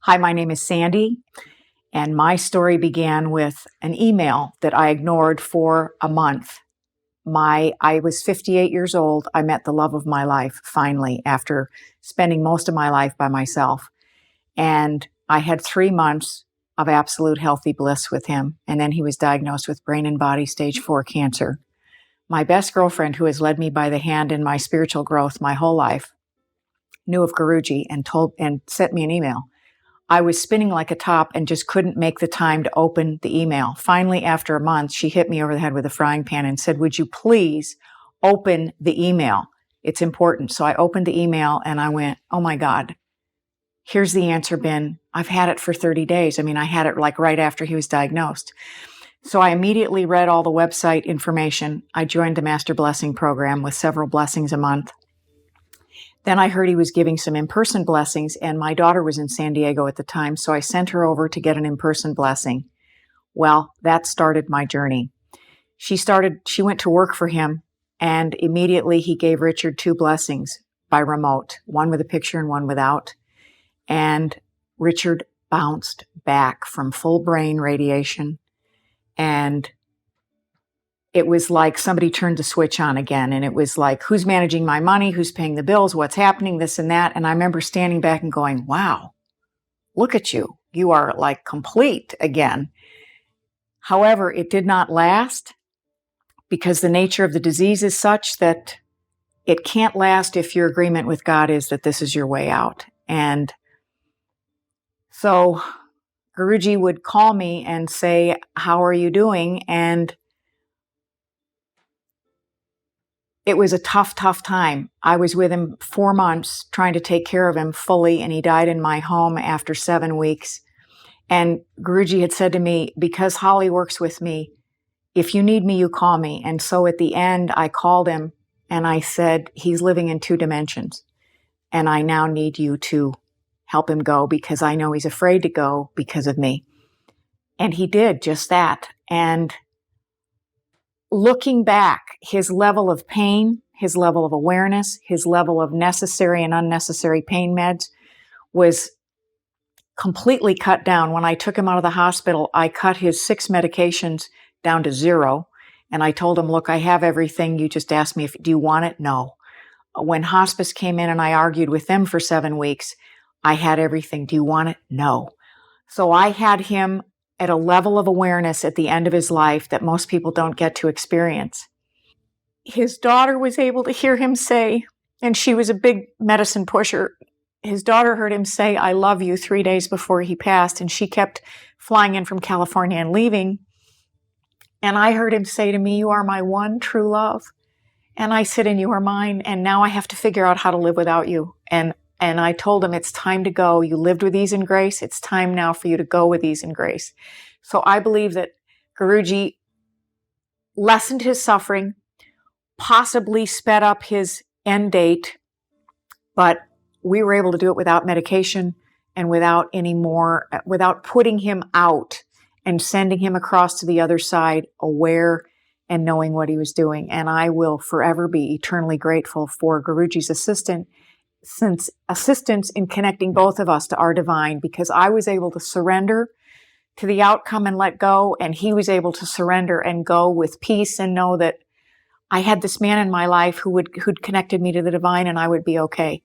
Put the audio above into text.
Hi, my name is Sandy, and my story began with an email that I ignored for a month. I was 58 years old. I met the love of my life finally after spending most of my life by myself. And I had 3 months of absolute healthy bliss with him. And then he was diagnosed with brain and body stage 4 cancer. My best girlfriend, who has led me by the hand in my spiritual growth my whole life, knew of Guruji and sent me an email. I was spinning like a top and just couldn't make the time to open the email. Finally, after a month, she hit me over the head with a frying pan and said, "Would you please open the email? It's important." So I opened the email and I went, "Oh my God, here's the answer bin. I've had it for 30 days. I had it like right after he was diagnosed." So I immediately read all the website information. I joined the Master Blessing program with several blessings a month. Then I heard he was giving some in-person blessings, and my daughter was in San Diego at the time, so I sent her over to get an in-person blessing. Well, that started my journey. She went to work for him, and immediately he gave Richard 2 blessings by remote, one with a picture and one without. And Richard bounced back from full brain radiation, and it was like somebody turned the switch on again. And it was like, who's managing my money? Who's paying the bills? What's happening? This and that. And I remember standing back and going, wow, look at you. You are like complete again. However, it did not last because the nature of the disease is such that it can't last if your agreement with God is that this is your way out. And so Guruji would call me and say, "How are you doing?" And it was a tough time. I was with him 4 months trying to take care of him fully, and he died in my home after 7 weeks. And Guruji had said to me, "Because Holly works with me, if you need me, you call me." And so at the end, I called him and I said, "He's living in 2 dimensions, and I now need you to help him go because I know he's afraid to go because of me." And he did just that. And looking back, his level of pain, his level of awareness, his level of necessary and unnecessary pain meds was completely cut down. When I took him out of the hospital, I cut his 6 medications down to 0. And I told him, "Look, I have everything. You just asked me do you want it?" No. When hospice came in and I argued with them for 7 weeks, I had everything. "Do you want it?" No. So I had him at a level of awareness at the end of his life that most people don't get to experience. His daughter was able to hear him say, and she was a big medicine pusher, his daughter heard him say, "I love you," 3 days before he passed, and she kept flying in from California and leaving. And I heard him say to me, "You are my one true love." And I said, "And you are mine, and now I have to figure out how to live without you." And I told him, "It's time to go. You lived with ease and grace. It's time now for you to go with ease and grace." So I believe that Guruji lessened his suffering, possibly sped up his end date, but we were able to do it without medication and without putting him out and sending him across to the other side aware and knowing what he was doing. And I will forever be eternally grateful for Guruji's assistance in connecting both of us to our divine, because I was able to surrender to the outcome and let go, and he was able to surrender and go with peace and know that I had this man in my life who'd connected me to the divine, and I would be okay.